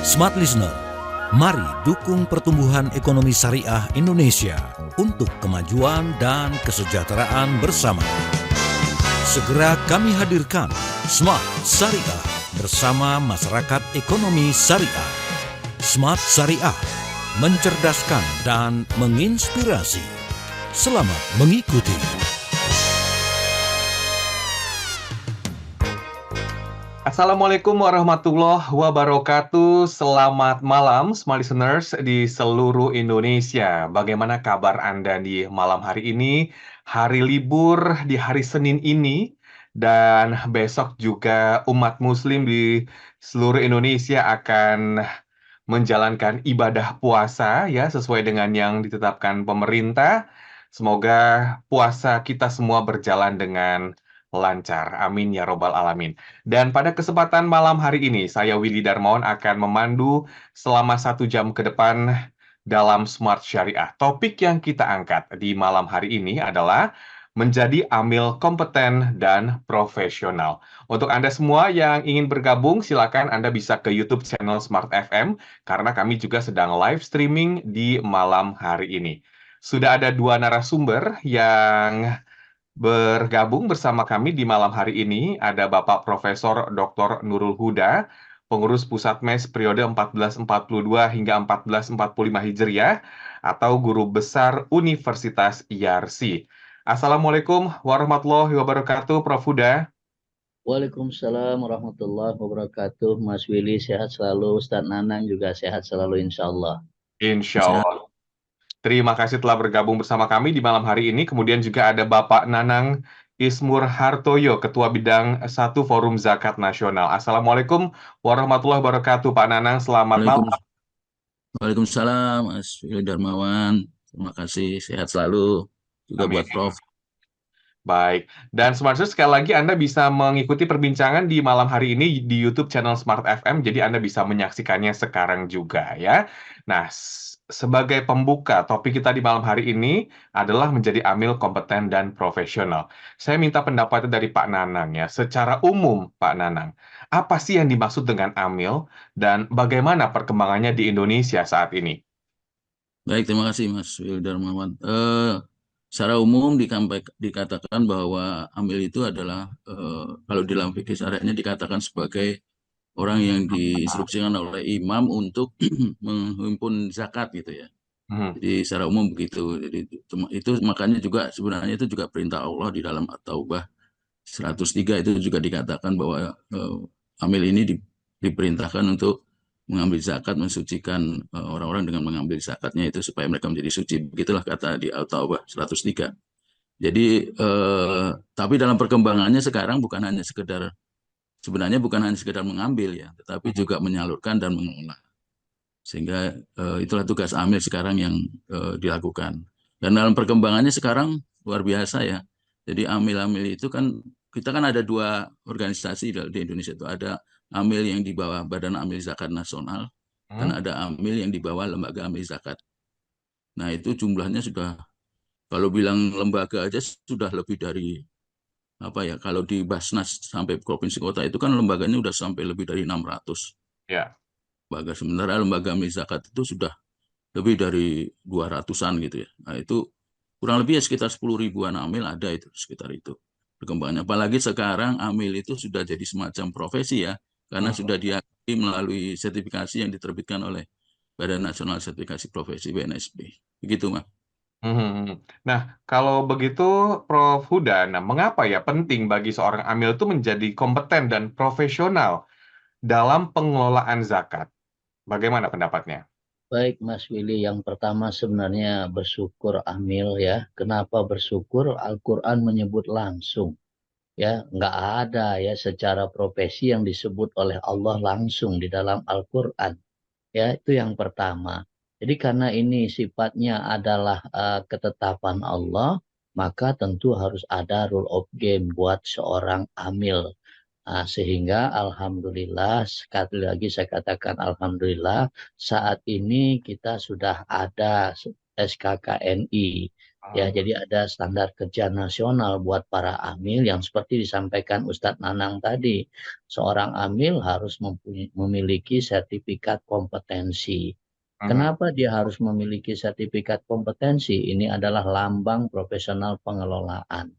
Smart Listener, mari dukung pertumbuhan ekonomi syariah Indonesia untuk kemajuan dan kesejahteraan bersama. Segera kami hadirkan Smart Syariah bersama masyarakat ekonomi syariah. Smart Syariah, mencerdaskan dan menginspirasi. Selamat mengikuti. Assalamualaikum warahmatullahi wabarakatuh. Selamat malam, smart listeners di seluruh Indonesia. Bagaimana kabar Anda di malam hari ini? Hari libur di hari Senin ini, dan besok juga umat Muslim di seluruh Indonesia akan menjalankan ibadah puasa ya, sesuai dengan yang ditetapkan pemerintah. Semoga puasa kita semua berjalan dengan lancar. Amin ya robbal alamin. Dan pada kesempatan malam hari ini, saya Willy Darmawan akan memandu selama 1 jam ke depan dalam Smart Syariah. Topik yang kita angkat di malam hari ini adalah menjadi amil kompeten dan profesional. Untuk Anda semua yang ingin bergabung, silakan Anda bisa ke YouTube channel Smart FM, karena kami juga sedang live streaming di malam hari ini. Sudah ada 2 narasumber yang bergabung bersama kami di malam hari ini. Ada Bapak Profesor Dr. Nurul Huda, pengurus Pusat MES periode 1442 hingga 1445 Hijriah, atau Guru Besar Universitas Yarsi. Assalamualaikum warahmatullahi wabarakatuh, Prof. Huda. Waalaikumsalam warahmatullahi wabarakatuh. Mas Willy sehat selalu, Ustadz Nanang juga sehat selalu insya Allah. Insya Allah. Terima kasih telah bergabung bersama kami di malam hari ini. Kemudian juga ada Bapak Nanang Ismur Hartoyo, Ketua Bidang 1 Forum Zakat Nasional. Assalamualaikum warahmatullahi wabarakatuh, Pak Nanang. Selamat malam. Waalaikumsalam, Mas Willy Darmawan. Terima kasih, sehat selalu. Juga Amin. buat Prof. Baik, dan Smart Listeners, sekali lagi Anda bisa mengikuti perbincangan di malam hari ini di YouTube channel Smart FM, jadi Anda bisa menyaksikannya sekarang juga ya. Nah, sebagai pembuka, topik kita di malam hari ini adalah menjadi amil kompeten dan profesional. Saya minta pendapatnya dari Pak Nanang ya. Secara umum, Pak Nanang, apa sih yang dimaksud dengan amil dan bagaimana perkembangannya di Indonesia saat ini? Baik, terima kasih Mas Willy Darmawan. Secara umum dikatakan bahwa amil itu adalah, kalau di dalam fikih syariahnya dikatakan sebagai orang yang diinstruksikan oleh imam untuk menghimpun zakat gitu ya. Jadi secara umum begitu. Jadi itu makanya juga sebenarnya itu juga perintah Allah di dalam At-Taubah 103 itu juga dikatakan bahwa amil ini diperintahkan untuk mengambil zakat, mensucikan orang-orang dengan mengambil zakatnya itu supaya mereka menjadi suci. Begitulah kata di At-Taubah 103. Jadi tapi dalam perkembangannya sekarang sebenarnya bukan hanya sekedar mengambil ya, tetapi juga menyalurkan dan mengelola. Sehingga itulah tugas amil sekarang yang dilakukan. Dan dalam perkembangannya sekarang luar biasa ya. Jadi amil-amil itu kan, kita kan ada 2 organisasi di Indonesia itu. Ada amil yang di bawah Badan Amil Zakat Nasional, dan ada amil yang di bawah Lembaga Amil Zakat. Nah itu jumlahnya sudah, kalau bilang lembaga aja sudah lebih dari, kalau di Basnas sampai provinsi kota itu kan lembaganya udah sampai lebih dari 600. Ya. Sementara lembaga amil zakat itu sudah lebih dari 200-an gitu ya. Nah itu kurang lebih ya sekitar 10.000-an amil ada itu, sekitar itu perkembangannya. Apalagi sekarang amil itu sudah jadi semacam profesi ya, karena sudah diakui melalui sertifikasi yang diterbitkan oleh Badan Nasional Sertifikasi Profesi BNSP. Begitu, Mas. Nah, kalau begitu Prof. Huda, mengapa ya penting bagi seorang amil itu menjadi kompeten dan profesional dalam pengelolaan zakat? Bagaimana pendapatnya? Baik Mas Willy, yang pertama sebenarnya bersyukur amil ya. Kenapa bersyukur? Al-Quran menyebut langsung. Ya, nggak ada ya secara profesi yang disebut oleh Allah langsung di dalam Al-Quran. Ya, itu yang pertama. Jadi karena ini sifatnya adalah ketetapan Allah, maka tentu harus ada rule of game buat seorang amil. Sehingga alhamdulillah, sekali lagi saya katakan alhamdulillah, saat ini kita sudah ada SKKNI Ya, jadi ada standar kerja nasional buat para amil yang seperti disampaikan Ustadz Nanang tadi. Seorang amil harus memiliki sertifikat kompetensi. Kenapa dia harus memiliki sertifikat kompetensi? Ini adalah lambang profesional pengelolaan.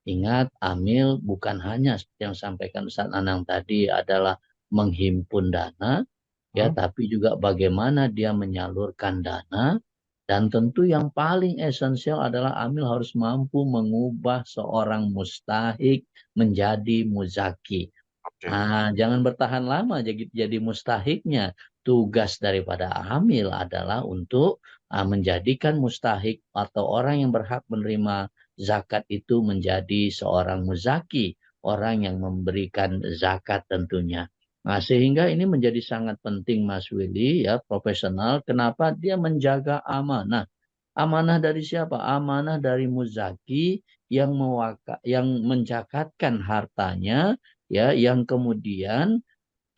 Ingat, amil bukan hanya seperti yang disampaikan Ustadz Nanang tadi adalah menghimpun dana, ya, tapi juga bagaimana dia menyalurkan dana, dan tentu yang paling esensial adalah amil harus mampu mengubah seorang mustahik menjadi muzaki. Oke. Jangan bertahan lama jadi mustahiknya. Tugas daripada amil adalah untuk menjadikan mustahik atau orang yang berhak menerima zakat itu menjadi seorang muzaki, orang yang memberikan zakat tentunya. Sehingga ini menjadi sangat penting Mas Willy, ya, profesional. Kenapa? Dia menjaga amanah. Amanah dari siapa? Amanah dari muzaki yang menjakatkan hartanya, ya, yang kemudian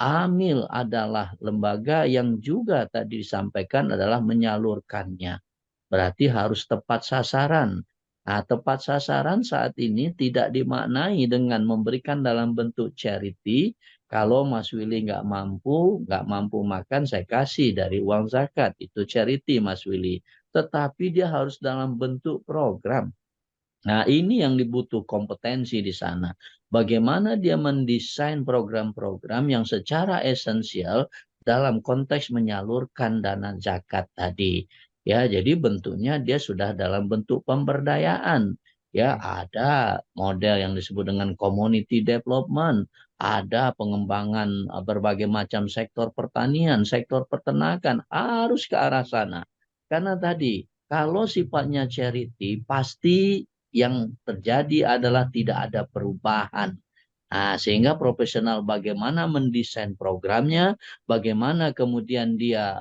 amil adalah lembaga yang juga tadi disampaikan adalah menyalurkannya. Berarti harus tepat sasaran. Tepat sasaran saat ini tidak dimaknai dengan memberikan dalam bentuk charity. Kalau Mas Willy nggak mampu makan, saya kasih dari uang zakat. Itu charity Mas Willy. Tetapi dia harus dalam bentuk program. Ini yang dibutuh kompetensi di sana. Bagaimana dia mendesain program-program yang secara esensial dalam konteks menyalurkan dana zakat tadi. Ya, jadi bentuknya dia sudah dalam bentuk pemberdayaan. Ya, ada model yang disebut dengan community development, ada pengembangan berbagai macam sektor pertanian, sektor peternakan, harus ke arah sana. Karena tadi, kalau sifatnya charity, pasti yang terjadi adalah tidak ada perubahan. Sehingga profesional bagaimana mendesain programnya, bagaimana kemudian dia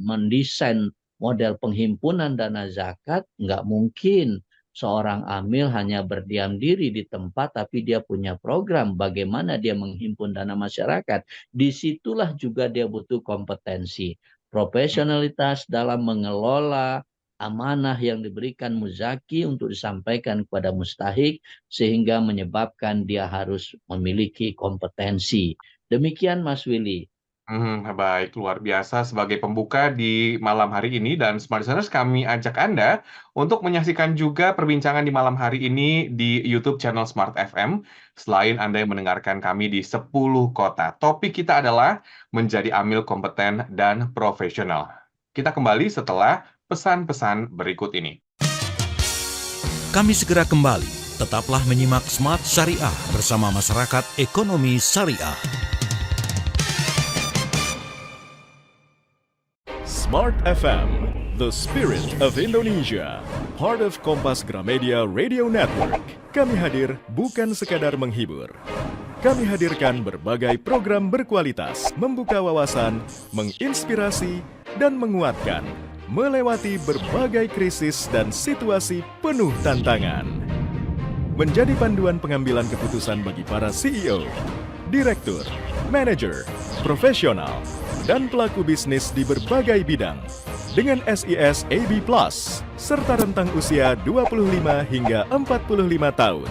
mendesain model penghimpunan dana zakat, nggak mungkin seorang amil hanya berdiam diri di tempat, tapi dia punya program bagaimana dia menghimpun dana masyarakat. Disitulah juga dia butuh kompetensi, profesionalitas dalam mengelola amanah yang diberikan muzaki untuk disampaikan kepada mustahik, sehingga menyebabkan dia harus memiliki kompetensi. Demikian Mas Willy. Baik, luar biasa sebagai pembuka di malam hari ini, dan Smart Listeners, kami ajak Anda untuk menyaksikan juga perbincangan di malam hari ini di YouTube channel Smart FM. Selain Anda yang mendengarkan kami di 10 kota, topik kita adalah menjadi amil kompeten dan profesional. Kita kembali setelah pesan-pesan berikut ini. Kami segera kembali. Tetaplah menyimak Smart Syariah bersama Masyarakat Ekonomi Syariah. Smart FM, the spirit of Indonesia, part of Kompas Gramedia Radio Network. Kami hadir bukan sekadar menghibur. Kami hadirkan berbagai program berkualitas, membuka wawasan, menginspirasi, dan menguatkan, melewati berbagai krisis dan situasi penuh tantangan. Menjadi panduan pengambilan keputusan bagi para CEO, direktur, manajer, profesional, dan pelaku bisnis di berbagai bidang dengan SIS AB+, serta rentang usia 25 hingga 45 tahun.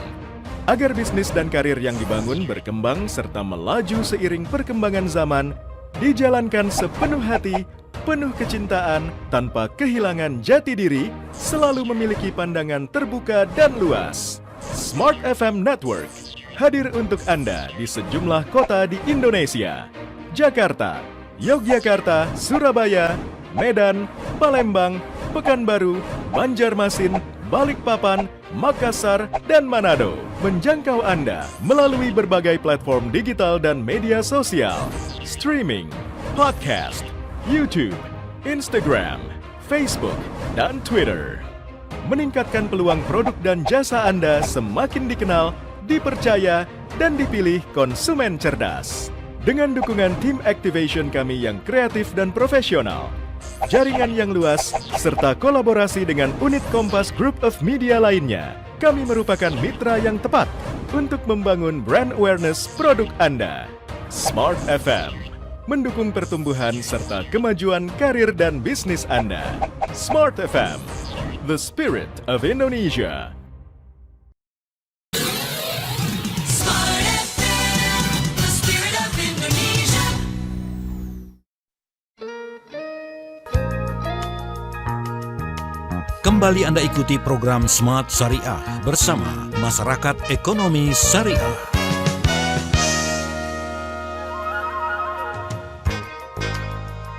Agar bisnis dan karir yang dibangun berkembang serta melaju seiring perkembangan zaman, dijalankan sepenuh hati, penuh kecintaan, tanpa kehilangan jati diri, selalu memiliki pandangan terbuka dan luas. Smart FM Network hadir untuk Anda di sejumlah kota di Indonesia. Jakarta, Yogyakarta, Surabaya, Medan, Palembang, Pekanbaru, Banjarmasin, Balikpapan, Makassar, dan Manado. Menjangkau Anda melalui berbagai platform digital dan media sosial, streaming, podcast, YouTube, Instagram, Facebook, dan Twitter. Meningkatkan peluang produk dan jasa Anda semakin dikenal, dipercaya, dan dipilih konsumen cerdas. Dengan dukungan tim activation kami yang kreatif dan profesional, jaringan yang luas, serta kolaborasi dengan unit Kompas Group of Media lainnya, kami merupakan mitra yang tepat untuk membangun brand awareness produk Anda. Smart FM mendukung pertumbuhan serta kemajuan karir dan bisnis Anda. Smart FM, The Spirit of Indonesia. Smart FM, the spirit of Indonesia. Kembali Anda ikuti program Smart Syariah bersama Masyarakat Ekonomi Syariah.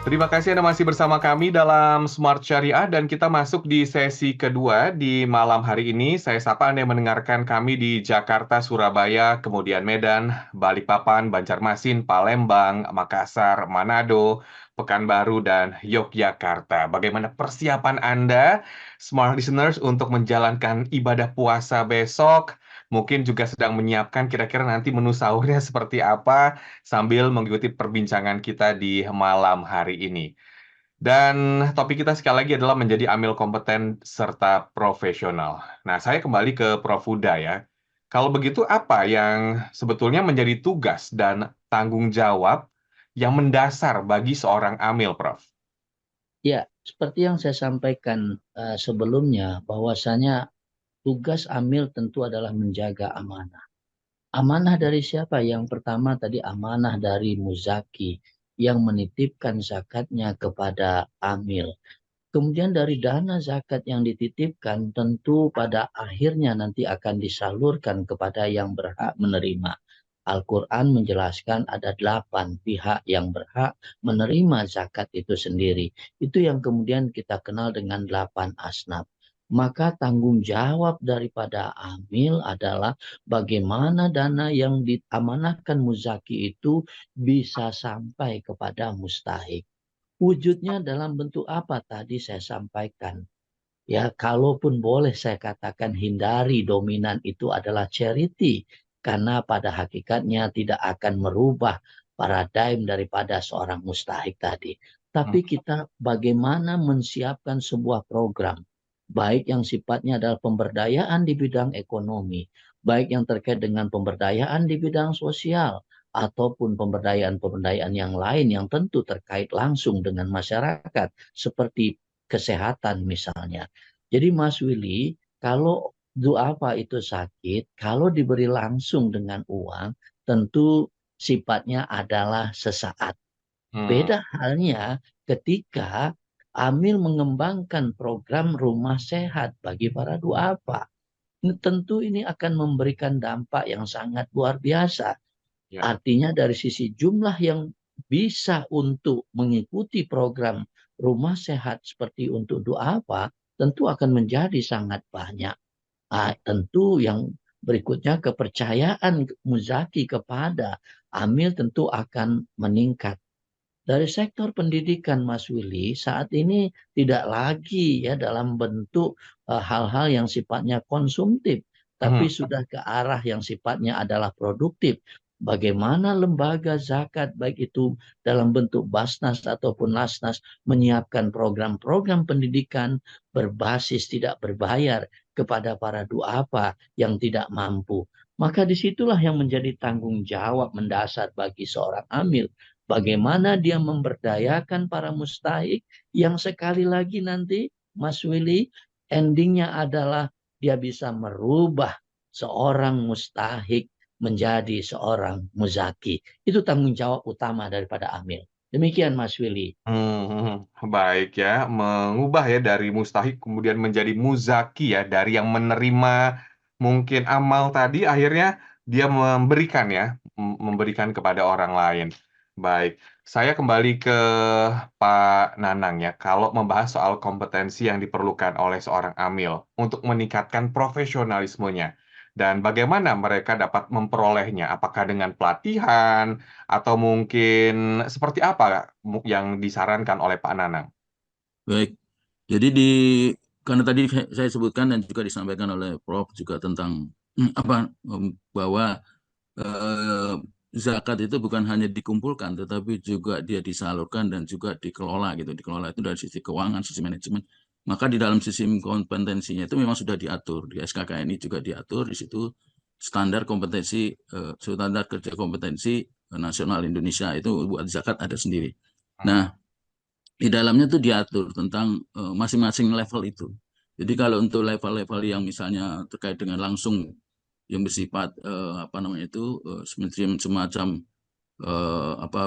Terima kasih Anda masih bersama kami dalam Smart Syariah dan kita masuk di sesi kedua di malam hari ini. Saya sapa Anda yang mendengarkan kami di Jakarta, Surabaya, kemudian Medan, Balikpapan, Banjarmasin, Palembang, Makassar, Manado, Pekanbaru, dan Yogyakarta. Bagaimana persiapan Anda, Smart Listeners, untuk menjalankan ibadah puasa besok? Mungkin juga sedang menyiapkan kira-kira nanti menu sahurnya seperti apa sambil mengikuti perbincangan kita di malam hari ini. Dan topik kita sekali lagi adalah menjadi amil kompeten serta profesional. Nah, saya kembali ke Prof. Huda ya. Kalau begitu apa yang sebetulnya menjadi tugas dan tanggung jawab yang mendasar bagi seorang amil, Prof? Ya, seperti yang saya sampaikan sebelumnya, bahwasanya tugas amil tentu adalah menjaga amanah. Amanah dari siapa? Yang pertama tadi amanah dari muzaki yang menitipkan zakatnya kepada amil. Kemudian dari dana zakat yang dititipkan tentu pada akhirnya nanti akan disalurkan kepada yang berhak menerima. Al-Quran menjelaskan ada 8 pihak yang berhak menerima zakat itu sendiri. Itu yang kemudian kita kenal dengan 8 asnaf. Maka tanggung jawab daripada amil adalah bagaimana dana yang diamanahkan muzaki itu bisa sampai kepada mustahik. Wujudnya dalam bentuk apa tadi saya sampaikan. Ya, kalaupun boleh saya katakan hindari dominan itu adalah charity. Karena pada hakikatnya tidak akan merubah paradigm daripada seorang mustahik tadi. Tapi kita bagaimana mensiapkan sebuah program. Baik yang sifatnya adalah pemberdayaan di bidang ekonomi. Baik yang terkait dengan pemberdayaan di bidang sosial. Ataupun pemberdayaan-pemberdayaan yang lain yang tentu terkait langsung dengan masyarakat. Seperti kesehatan misalnya. Jadi Mas Willy, kalau duafa itu sakit, kalau diberi langsung dengan uang, tentu sifatnya adalah sesaat. Beda halnya ketika amil mengembangkan program rumah sehat bagi para duafa. Tentu ini akan memberikan dampak yang sangat luar biasa. Ya. Artinya dari sisi jumlah yang bisa untuk mengikuti program rumah sehat seperti untuk duafa, tentu akan menjadi sangat banyak. Tentu yang berikutnya kepercayaan muzaki kepada amil tentu akan meningkat. Dari sektor pendidikan Mas Willy saat ini tidak lagi ya dalam bentuk hal-hal yang sifatnya konsumtif, tapi sudah ke arah yang sifatnya adalah produktif. Bagaimana lembaga zakat baik itu dalam bentuk Basnas ataupun Lasnas menyiapkan program-program pendidikan berbasis tidak berbayar kepada para duafa yang tidak mampu. Maka disitulah yang menjadi tanggung jawab mendasar bagi seorang amil. Bagaimana dia memberdayakan para mustahik yang sekali lagi nanti Mas Willy endingnya adalah dia bisa merubah seorang mustahik menjadi seorang muzaki. Itu tanggung jawab utama daripada amil. Demikian Mas Willy. Baik ya, mengubah ya dari mustahik kemudian menjadi muzaki ya, dari yang menerima mungkin amal tadi akhirnya dia memberikan ya, memberikan kepada orang lain. Baik, saya kembali ke Pak Nanang ya, kalau membahas soal kompetensi yang diperlukan oleh seorang amil untuk meningkatkan profesionalismenya dan bagaimana mereka dapat memperolehnya, apakah dengan pelatihan atau mungkin seperti apa yang disarankan oleh Pak Nanang? Baik, jadi karena tadi saya sebutkan dan juga disampaikan oleh Prof juga tentang bahwa zakat itu bukan hanya dikumpulkan, tetapi juga dia disalurkan dan juga dikelola gitu. Dikelola itu dari sisi keuangan, sisi manajemen. Maka di dalam sisi kompetensinya itu memang sudah diatur. Di SKKN ini juga diatur, di situ standar kompetensi, standar kerja kompetensi nasional Indonesia itu buat zakat ada sendiri. Nah, di dalamnya itu diatur tentang masing-masing level itu. Jadi kalau untuk level-level yang misalnya terkait dengan langsung yang bersifat apa namanya itu semacam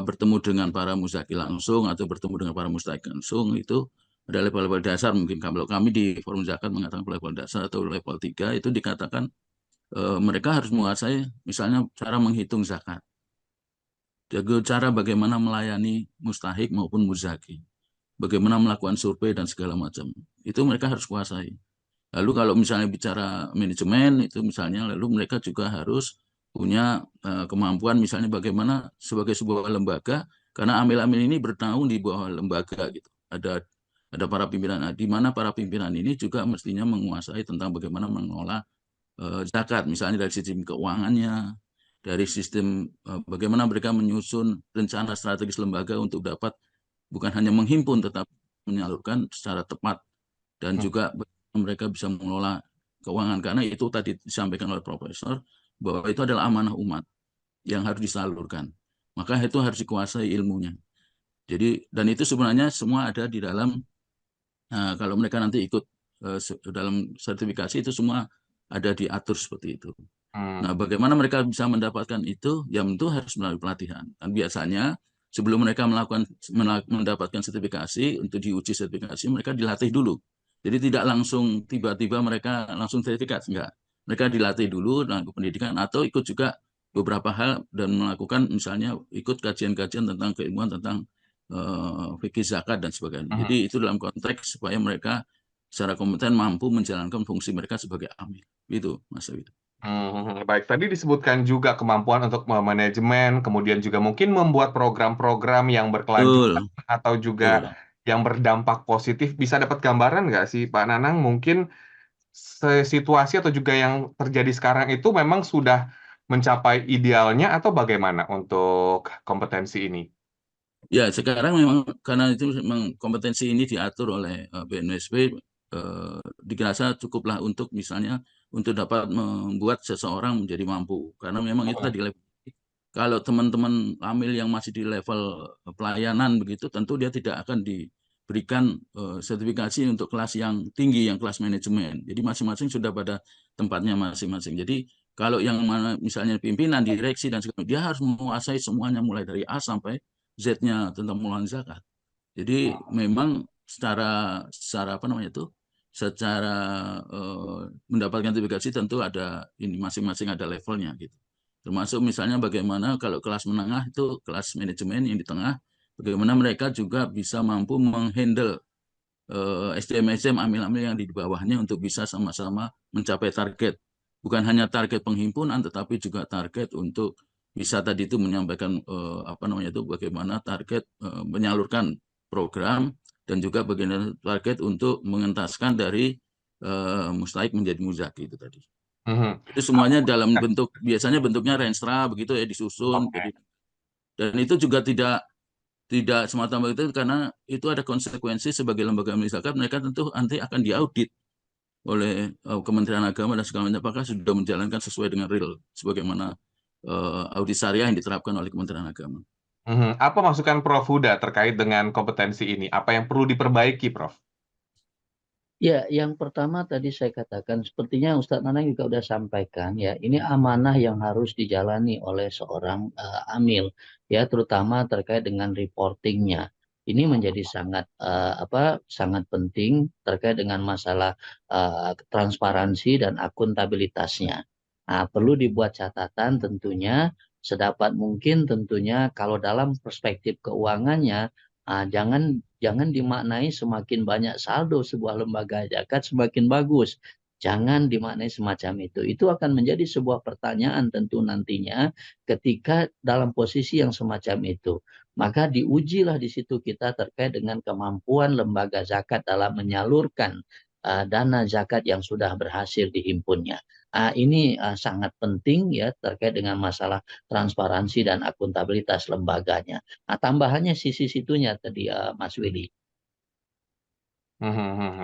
bertemu dengan para muzaki langsung atau bertemu dengan para mustahik langsung, itu ada level-level dasar. Mungkin kalau kami di Forum Zakat mengatakan level dasar atau level 3 itu dikatakan mereka harus menguasai misalnya cara menghitung zakat, jago cara bagaimana melayani mustahik maupun muzaki, bagaimana melakukan survei dan segala macam. Itu mereka harus kuasai. Lalu kalau misalnya bicara manajemen itu misalnya, lalu mereka juga harus punya kemampuan misalnya bagaimana sebagai sebuah lembaga, karena amil-amil ini bernaung di bawah lembaga gitu. Ada para pimpinan, di mana para pimpinan ini juga mestinya menguasai tentang bagaimana mengelola zakat, misalnya dari sistem keuangannya, dari sistem bagaimana mereka menyusun rencana strategis lembaga untuk dapat bukan hanya menghimpun tetapi menyalurkan secara tepat, dan juga mereka bisa mengelola keuangan, karena itu tadi disampaikan oleh Profesor bahwa itu adalah amanah umat yang harus disalurkan, maka itu harus dikuasai ilmunya. Jadi dan itu sebenarnya semua ada di dalam kalau mereka nanti ikut dalam sertifikasi itu semua ada diatur seperti itu. Nah, bagaimana mereka bisa mendapatkan itu? Ya tentu harus melalui pelatihan. Dan biasanya sebelum mereka mendapatkan sertifikasi, untuk diuji sertifikasi, mereka dilatih dulu. Jadi tidak langsung tiba-tiba mereka langsung sertifikat, enggak. Mereka dilatih dulu dengan pendidikan atau ikut juga beberapa hal dan melakukan misalnya ikut kajian-kajian tentang keilmuan tentang fikih zakat dan sebagainya. Jadi itu dalam konteks supaya mereka secara kompeten mampu menjalankan fungsi mereka sebagai amil. Itu, Mas David. Baik, tadi disebutkan juga kemampuan untuk manajemen, kemudian juga mungkin membuat program-program yang berkelanjutan Betul, atau juga betul. yang berdampak positif. Bisa dapat gambaran nggak sih, Pak Nanang? Mungkin situasi atau juga yang terjadi sekarang itu memang sudah mencapai idealnya atau bagaimana untuk kompetensi ini? Ya, sekarang memang karena itu memang kompetensi ini diatur oleh BNSP, dirasa cukuplah untuk misalnya untuk dapat membuat seseorang menjadi mampu. Karena memang itu tadi kalau teman-teman amil yang masih di level pelayanan begitu, tentu dia tidak akan diberikan sertifikasi untuk kelas yang tinggi, yang kelas manajemen. Jadi masing-masing sudah pada tempatnya masing-masing. Jadi kalau yang mana misalnya pimpinan, direksi dan segala dia harus menguasai semuanya mulai dari A sampai Z-nya tentang pengelolaan zakat. Jadi memang secara apa namanya itu, secara mendapatkan sertifikasi tentu ada ini masing-masing ada levelnya gitu. Termasuk misalnya bagaimana kalau kelas menengah itu kelas manajemen yang di tengah, bagaimana mereka juga bisa mampu menghandle SDM-SDM amil-amil yang di bawahnya untuk bisa sama-sama mencapai target. Bukan hanya target penghimpunan, tetapi juga target untuk bisa tadi itu menyampaikan apa namanya itu bagaimana target menyalurkan program dan juga bagaimana target untuk mengentaskan dari mustahik menjadi muzaki itu tadi. Itu semuanya dalam bentuk biasanya bentuknya renstra begitu ya disusun. Oke. Jadi, dan itu juga tidak semata-mata itu karena itu ada konsekuensi sebagai lembaga amil zakat, mereka tentu nanti akan diaudit oleh Kementerian Agama dan segala macam apakah sudah menjalankan sesuai dengan real sebagaimana audit syariah yang diterapkan oleh Kementerian Agama. Apa masukan Prof. Huda terkait dengan kompetensi ini? Apa yang perlu diperbaiki, Prof? Ya, yang pertama tadi saya katakan, sepertinya Ustadz Nanang juga sudah sampaikan ya, ini amanah yang harus dijalani oleh seorang amil, ya, terutama terkait dengan reportingnya. Ini menjadi sangat penting terkait dengan masalah transparansi dan akuntabilitasnya. Nah, perlu dibuat catatan tentunya sedapat mungkin tentunya kalau dalam perspektif keuangannya jangan dimaknai semakin banyak saldo sebuah lembaga zakat semakin bagus. Jangan dimaknai semacam itu. Itu akan menjadi sebuah pertanyaan tentu nantinya ketika dalam posisi yang semacam itu. Maka diujilah di situ kita terkait dengan kemampuan lembaga zakat dalam menyalurkan dana zakat yang sudah berhasil dihimpunnya. Ini sangat penting ya terkait dengan masalah transparansi dan akuntabilitas lembaganya. Tambahannya sisi situnya tadi Mas Willy.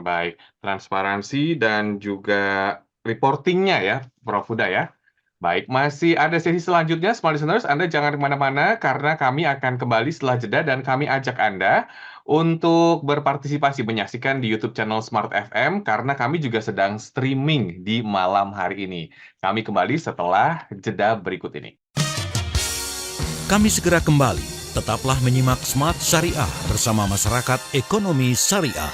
Baik, transparansi dan juga reportingnya ya, Prof. Huda ya. Baik, masih ada sesi selanjutnya, smart listeners. Anda jangan kemana-mana karena kami akan kembali setelah jeda dan kami ajak Anda untuk berpartisipasi menyaksikan di YouTube channel Smart FM karena kami juga sedang streaming di malam hari ini. Kami kembali setelah jeda berikut ini. Kami segera kembali. Tetaplah menyimak Smart Syariah bersama Masyarakat Ekonomi Syariah.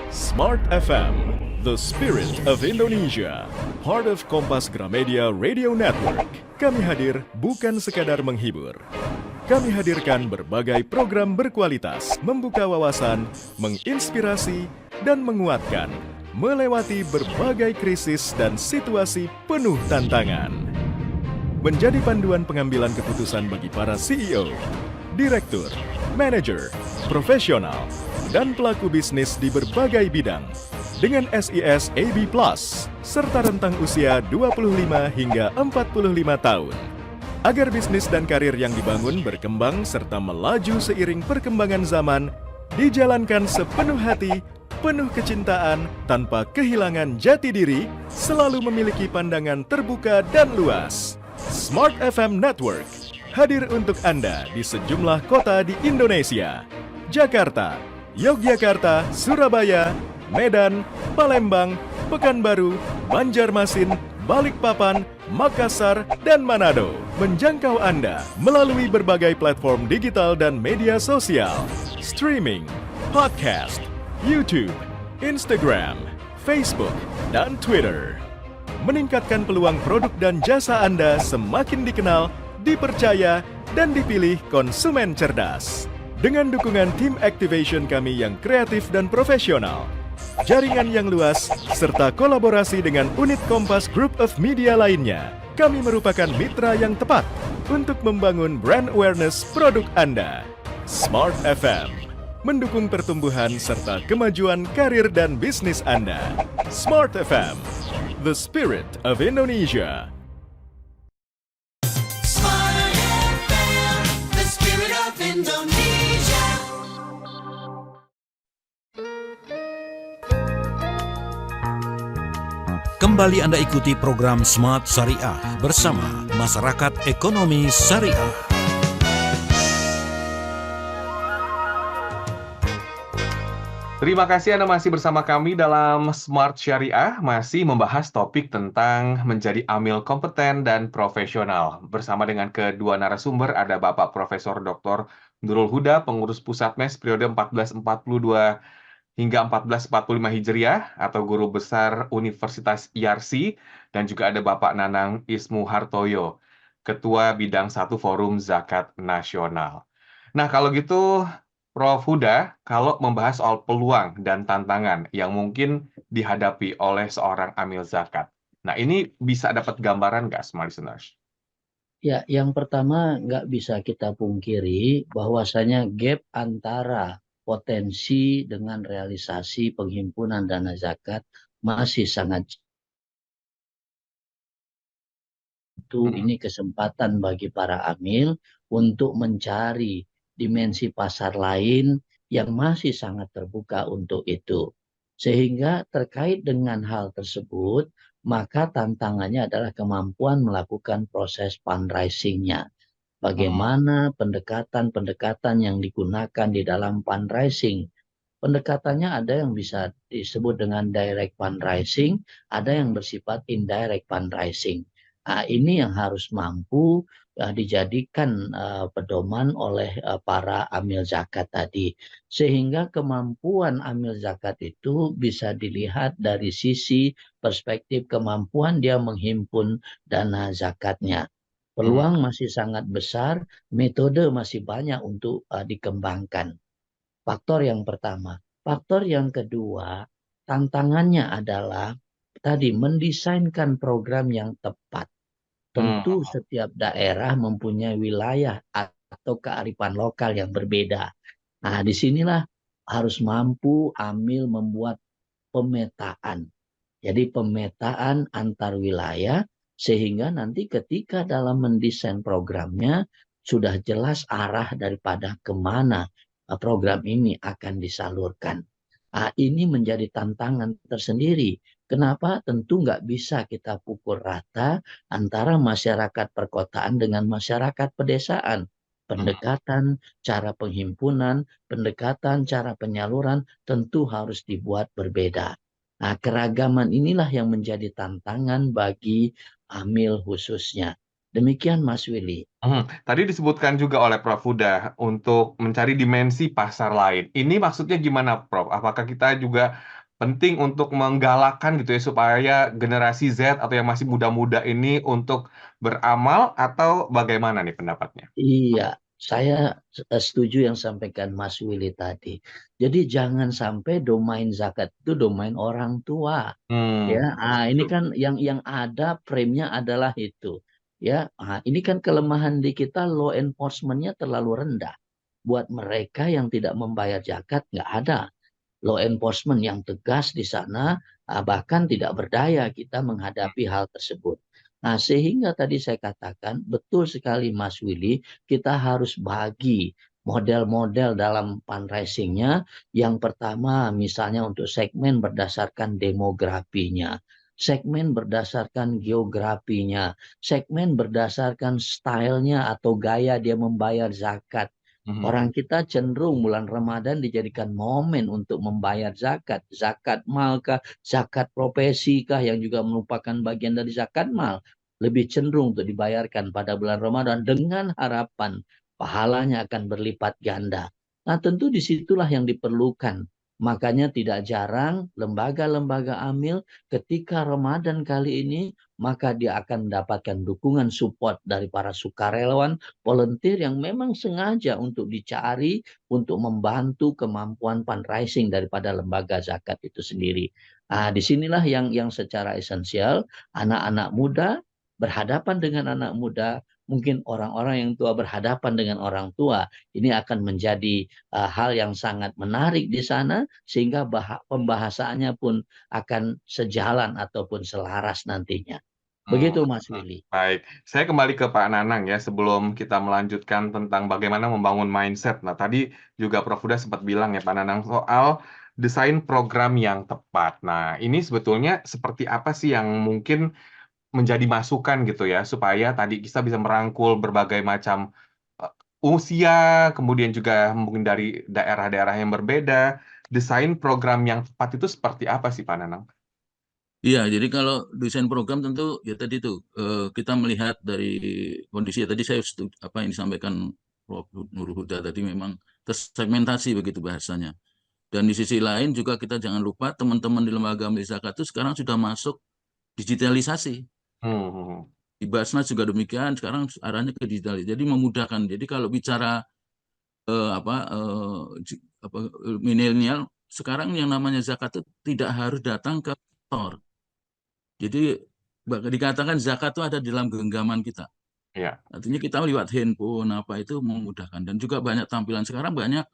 Smart FM, the spirit of Indonesia. Part of Kompas Gramedia Radio Network. Kami hadir bukan sekadar menghibur. Kami hadirkan berbagai program berkualitas, membuka wawasan, menginspirasi, dan menguatkan, melewati berbagai krisis dan situasi penuh tantangan. Menjadi panduan pengambilan keputusan bagi para CEO, direktur, manajer, profesional, dan pelaku bisnis di berbagai bidang dengan SIS AB+, serta rentang usia 25 hingga 45 tahun. Agar bisnis dan karir yang dibangun berkembang serta melaju seiring perkembangan zaman, dijalankan sepenuh hati, penuh kecintaan, tanpa kehilangan jati diri, selalu memiliki pandangan terbuka dan luas. Smart FM Network hadir untuk Anda di sejumlah kota di Indonesia. Jakarta, Yogyakarta, Surabaya, Medan, Palembang, Pekanbaru, Banjarmasin, Balikpapan, Makassar, dan Manado. Menjangkau Anda melalui berbagai platform digital dan media sosial, streaming, podcast, YouTube, Instagram, Facebook, dan Twitter. Meningkatkan peluang produk dan jasa Anda semakin dikenal, dipercaya, dan dipilih konsumen cerdas. Dengan dukungan tim activation kami yang kreatif dan profesional, jaringan yang luas, serta kolaborasi dengan unit Kompas Group of Media lainnya, kami merupakan mitra yang tepat untuk membangun brand awareness produk Anda. Smart FM mendukung pertumbuhan serta kemajuan karir dan bisnis Anda. Smart FM, the spirit of Indonesia. Smart FM, the spirit of Indonesia. Kembali Anda ikuti program Smart Syariah bersama Masyarakat Ekonomi Syariah. Terima kasih Anda masih bersama kami dalam Smart Syariah, masih membahas topik tentang menjadi amil kompeten dan profesional. Bersama dengan kedua narasumber ada Bapak Profesor Dr. Nurul Huda, pengurus pusat MES periode 1442 hingga 1445 Hijriah atau guru besar Universitas IARSI, dan juga ada Bapak Nanang Ismu Hartoyo, Ketua Bidang 1 Forum Zakat Nasional. Nah, kalau gitu Prof. Huda, kalau membahas soal peluang dan tantangan yang mungkin dihadapi oleh seorang amil zakat. Nah, ini bisa dapat gambaran nggak, smart listeners? Ya, yang pertama nggak bisa kita pungkiri bahwasanya gap antara potensi dengan realisasi penghimpunan dana zakat masih sangat itu. Ini kesempatan bagi para amil untuk mencari dimensi pasar lain yang masih sangat terbuka untuk itu. Sehingga terkait dengan hal tersebut, maka tantangannya adalah kemampuan melakukan proses fundraising-nya. Bagaimana pendekatan-pendekatan yang digunakan di dalam fundraising. Pendekatannya ada yang bisa disebut dengan direct fundraising, ada yang bersifat indirect fundraising. Ini yang harus mampu dijadikan pedoman oleh para amil zakat tadi. Sehingga kemampuan amil zakat itu bisa dilihat dari sisi perspektif kemampuan dia menghimpun dana zakatnya. Peluang masih sangat besar, metode masih banyak untuk dikembangkan. Faktor yang pertama. Faktor yang kedua, tantangannya adalah tadi mendesainkan program yang tepat. Tentu setiap daerah mempunyai wilayah atau kearifan lokal yang berbeda. Nah, disinilah harus mampu amil membuat pemetaan. Jadi pemetaan antar wilayah sehingga nanti ketika dalam mendesain programnya sudah jelas arah daripada kemana program ini akan disalurkan. Ini menjadi tantangan tersendiri. Kenapa? Tentu nggak bisa kita pukul rata antara masyarakat perkotaan dengan masyarakat pedesaan. pendekatan, cara penghimpunan, pendekatan, cara penyaluran tentu harus dibuat berbeda. Nah, keragaman inilah yang menjadi tantangan bagi Amil khususnya. Demikian Mas Willy. Tadi disebutkan juga oleh Prof. Huda untuk mencari dimensi pasar lain. Ini maksudnya gimana, Prof? Apakah kita juga penting untuk menggalakkan gitu ya supaya generasi Z atau yang masih muda-muda ini untuk beramal atau bagaimana nih pendapatnya? Iya, saya setuju yang sampaikan Mas Willy tadi. Jadi jangan sampai domain zakat itu domain orang tua. Ya, ini Setuju. kan yang ada frame-nya adalah itu. Ya, ini kan kelemahan di kita law enforcement-nya terlalu rendah. Buat mereka yang tidak membayar zakat nggak ada law enforcement yang tegas di sana, bahkan tidak berdaya kita menghadapi hal tersebut. Nah, sehingga tadi saya katakan betul sekali Mas Willy, kita harus bagi model-model dalam fundraising-nya. Yang pertama misalnya untuk segmen berdasarkan demografinya, segmen berdasarkan geografinya, segmen berdasarkan stylenya atau gaya dia membayar zakat. Orang kita cenderung bulan Ramadan dijadikan momen untuk membayar zakat. Zakat mal kah, zakat profesi kah yang juga merupakan bagian dari zakat mal. Lebih cenderung untuk dibayarkan pada bulan Ramadan dengan harapan pahalanya akan berlipat ganda. Nah, tentu disitulah yang diperlukan. Makanya tidak jarang lembaga-lembaga amil ketika Ramadan kali ini, maka dia akan mendapatkan dukungan support dari para sukarelawan, volunteer yang memang sengaja untuk dicari untuk membantu kemampuan fundraising daripada lembaga zakat itu sendiri. Disinilah yang secara esensial anak-anak muda berhadapan dengan anak muda, mungkin orang-orang yang tua berhadapan dengan orang tua. Ini akan menjadi hal yang sangat menarik di sana sehingga pembahasannya pun akan sejalan ataupun selaras nantinya. Begitu Mas Willy. Baik, saya kembali ke Pak Nanang ya sebelum kita melanjutkan tentang bagaimana membangun mindset. Nah, tadi juga Prof. Huda sempat bilang ya Pak Nanang soal desain program yang tepat. Nah, ini sebetulnya seperti apa sih yang mungkin menjadi masukan gitu ya supaya tadi kita bisa merangkul berbagai macam usia, kemudian juga mungkin dari daerah-daerah yang berbeda. Desain program yang tepat itu seperti apa sih Pak Nanang? Iya, jadi kalau desain program tentu ya tadi tuh kita melihat dari kondisi ya, tadi saya apa yang disampaikan Prof. Nur Huda tadi memang tersegmentasi begitu bahasanya. Dan di sisi lain juga kita jangan lupa teman-teman di lembaga amil zakat itu sekarang sudah masuk digitalisasi. Hmm. Di Basnas juga demikian, sekarang arahnya ke digitalisasi. Jadi memudahkan. Jadi kalau bicara milenial, sekarang yang namanya zakat itu tidak harus datang ke kantor. Jadi dikatakan zakat itu ada di dalam genggaman kita. Ya. Artinya kita lewat handphone apa itu memudahkan dan juga banyak tampilan sekarang banyak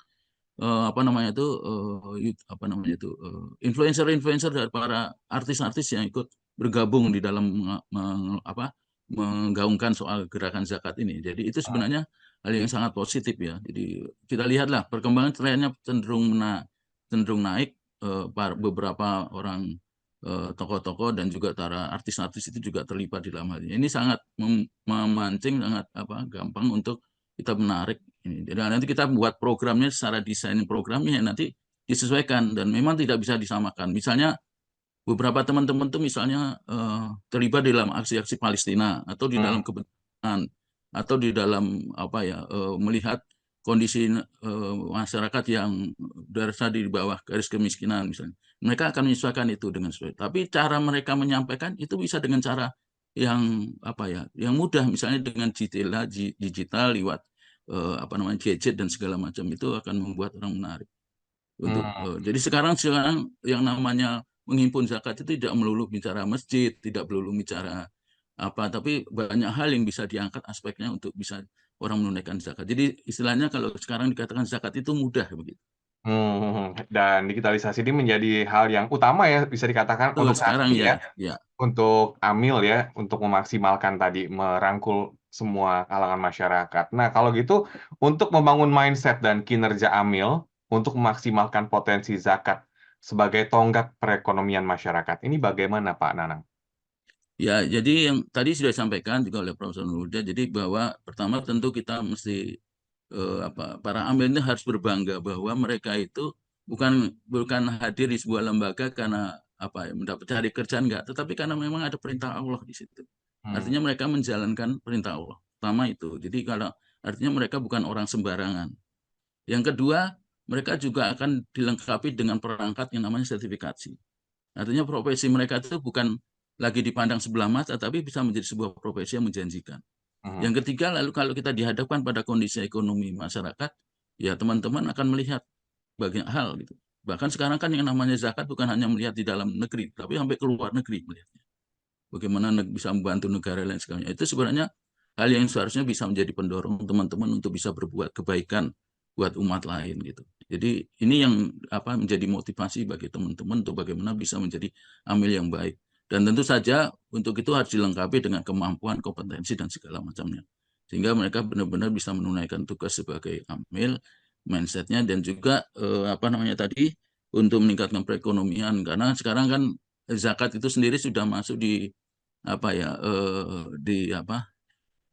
influencer-influencer dari para artis-artis yang ikut bergabung di dalam menggaungkan soal gerakan zakat ini. Jadi itu sebenarnya hal yang sangat positif ya. Jadi kita lihatlah perkembangan trennya cenderung naik. Beberapa orang tokoh-tokoh dan juga para artis-artis itu juga terlibat di dalam hal ini. Ini sangat memancing, sangat gampang untuk kita menarik ini. Jadi nanti kita buat programnya secara desain programnya nanti disesuaikan dan memang tidak bisa disamakan. Misalnya beberapa teman-teman tuh misalnya terlibat di dalam aksi-aksi Palestina atau di dalam kebenaran atau di dalam melihat kondisi masyarakat yang berada di bawah garis kemiskinan misalnya. Mereka akan menyesuaikan itu dengan sesuai. Tapi cara mereka menyampaikan itu bisa dengan cara yang yang mudah misalnya dengan digital lewat gadget dan segala macam itu akan membuat orang menarik untuk jadi sekarang yang namanya menghimpun zakat itu tidak melulu bicara masjid, tidak melulu bicara tapi banyak hal yang bisa diangkat aspeknya untuk bisa orang menunaikan zakat. Jadi istilahnya kalau sekarang dikatakan zakat itu mudah begitu. Dan digitalisasi ini menjadi hal yang utama ya bisa dikatakan Betul, untuk saat sekarang ini ya. ya. Untuk Amil ya, untuk memaksimalkan tadi, merangkul semua kalangan masyarakat. Nah, kalau gitu, untuk membangun mindset dan kinerja Amil, untuk memaksimalkan potensi zakat sebagai tonggak perekonomian masyarakat, ini bagaimana Pak Nanang? Ya, jadi yang tadi sudah disampaikan juga oleh Profesor Nurhuda, jadi bahwa pertama tentu kita mesti para amil ini harus berbangga bahwa mereka itu bukan hadir di sebuah lembaga karena mendapat cari kerjaan enggak, tetapi karena memang ada perintah Allah di situ. Artinya mereka menjalankan perintah Allah. Pertama itu. Jadi kalau artinya mereka bukan orang sembarangan. Yang kedua, mereka juga akan dilengkapi dengan perangkat yang namanya sertifikasi. Artinya profesi mereka itu bukan lagi dipandang sebelah mata, tapi bisa menjadi sebuah profesi yang menjanjikan. Yang ketiga, lalu kalau kita dihadapkan pada kondisi ekonomi masyarakat, ya teman-teman akan melihat banyak hal gitu. Bahkan sekarang kan yang namanya zakat bukan hanya melihat di dalam negeri, tapi sampai ke luar negeri melihatnya. Bagaimana bisa membantu negara lain sebagainya. Itu sebenarnya hal yang seharusnya bisa menjadi pendorong teman-teman untuk bisa berbuat kebaikan buat umat lain gitu. Jadi ini yang menjadi motivasi bagi teman-teman untuk bagaimana bisa menjadi amil yang baik. Dan tentu saja untuk itu harus dilengkapi dengan kemampuan, kompetensi dan segala macamnya. Sehingga mereka benar-benar bisa menunaikan tugas sebagai amil, mindsetnya dan juga tadi untuk meningkatkan perekonomian. Karena sekarang kan zakat itu sendiri sudah masuk di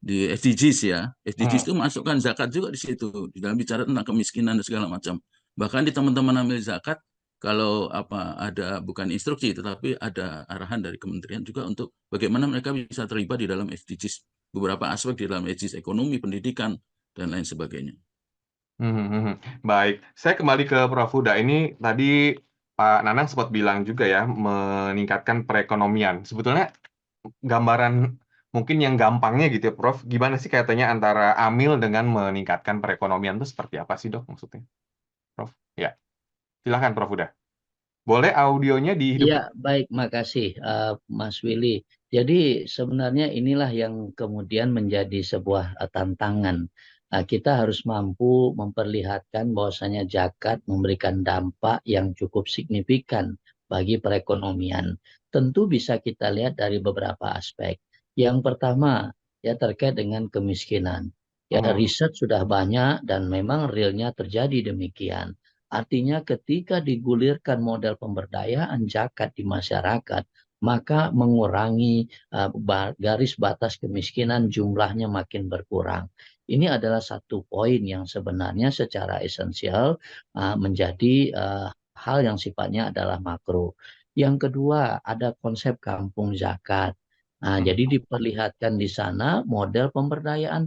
di SDGs ya. SDGs itu masukkan zakat juga di situ di dalam bicara tentang kemiskinan dan segala macam. Bahkan di teman-teman amil zakat kalau ada bukan instruksi tetapi ada arahan dari kementerian juga untuk bagaimana mereka bisa terlibat di dalam SDGs, beberapa aspek di dalam SDGs ekonomi, pendidikan dan lain sebagainya. Baik, saya kembali ke Prof. Huda. Ini tadi Pak Nanang sempat bilang juga ya, meningkatkan perekonomian. Sebetulnya gambaran mungkin yang gampangnya gitu ya, Prof. Gimana sih kaitannya antara amil dengan meningkatkan perekonomian itu seperti apa sih, Dok, maksudnya? Prof. Ya, silakan Prof. Huda. Boleh audionya dihidupkan? Iya, baik, makasih Mas Willy. Jadi sebenarnya inilah yang kemudian menjadi sebuah tantangan. Kita harus mampu memperlihatkan bahwasanya zakat memberikan dampak yang cukup signifikan bagi perekonomian. Tentu bisa kita lihat dari beberapa aspek. Yang pertama, ya terkait dengan kemiskinan. Ya, riset sudah banyak dan memang realnya terjadi demikian. Artinya ketika digulirkan model pemberdayaan zakat di masyarakat, maka mengurangi garis batas kemiskinan, jumlahnya makin berkurang. Ini adalah satu poin yang sebenarnya secara esensial menjadi hal yang sifatnya adalah makro. Yang kedua, ada konsep kampung zakat. Jadi diperlihatkan di sana model pemberdayaan,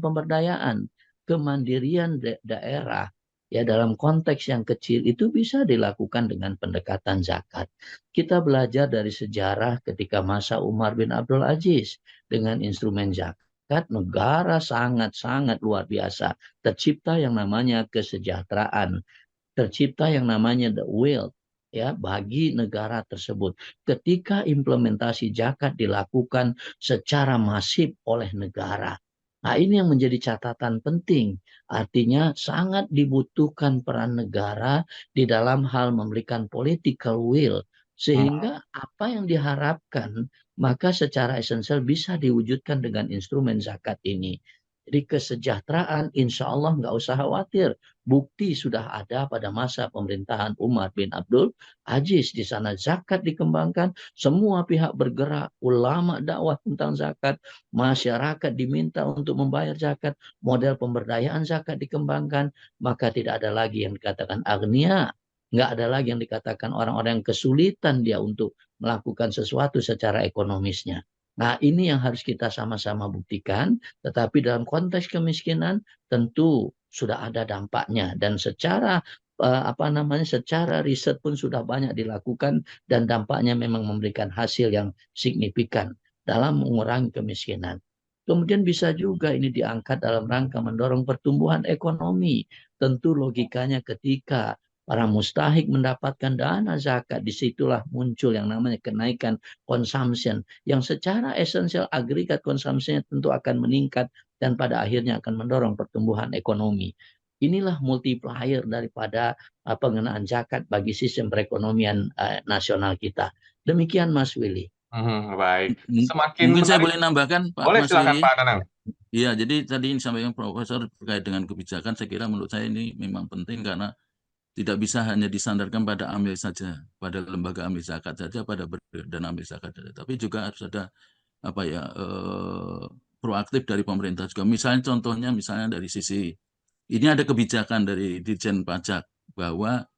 kemandirian daerah. Ya, dalam konteks yang kecil itu bisa dilakukan dengan pendekatan zakat. Kita belajar dari sejarah ketika masa Umar bin Abdul Aziz dengan instrumen zakat, negara sangat-sangat luar biasa. Tercipta yang namanya kesejahteraan, tercipta yang namanya the wealth ya bagi negara tersebut. Ketika implementasi zakat dilakukan secara masif oleh negara. Nah, ini yang menjadi catatan penting. Artinya sangat dibutuhkan peran negara di dalam hal memberikan political will. Sehingga apa yang diharapkan, maka secara esensial bisa diwujudkan dengan instrumen zakat ini. Jadi kesejahteraan insya Allah nggak usah khawatir. Bukti sudah ada pada masa pemerintahan Umar bin Abdul Aziz. Di sana zakat dikembangkan, semua pihak bergerak, ulama dakwah tentang zakat, masyarakat diminta untuk membayar zakat, model pemberdayaan zakat dikembangkan, maka tidak ada lagi yang dikatakan agnia, nggak ada lagi yang dikatakan orang-orang yang kesulitan dia untuk melakukan sesuatu secara ekonomisnya. Nah, ini yang harus kita sama-sama buktikan, tetapi dalam konteks kemiskinan tentu sudah ada dampaknya dan secara secara riset pun sudah banyak dilakukan dan dampaknya memang memberikan hasil yang signifikan dalam mengurangi kemiskinan. Kemudian bisa juga ini diangkat dalam rangka mendorong pertumbuhan ekonomi. Tentu logikanya ketika para mustahik mendapatkan dana zakat, disitulah muncul yang namanya kenaikan consumption yang secara esensial agregat konsumsinya tentu akan meningkat dan pada akhirnya akan mendorong pertumbuhan ekonomi. Inilah multiplier daripada pengenaan zakat bagi sistem perekonomian nasional kita. Demikian Mas Willy. Baik. Semakin Mungkin saya menarik. boleh nambahkan Pak Boleh, Mas silakan Willy. Pak Nanang. Iya, jadi tadi yang disampaikan Profesor terkait dengan kebijakan, saya kira menurut saya ini memang penting karena tidak bisa hanya disandarkan pada amil saja, pada lembaga amil zakat saja, pada dan amil zakat saja, tapi juga harus ada proaktif dari pemerintah juga. Misalnya contohnya dari sisi ini ada kebijakan dari Ditjen Pajak bahwa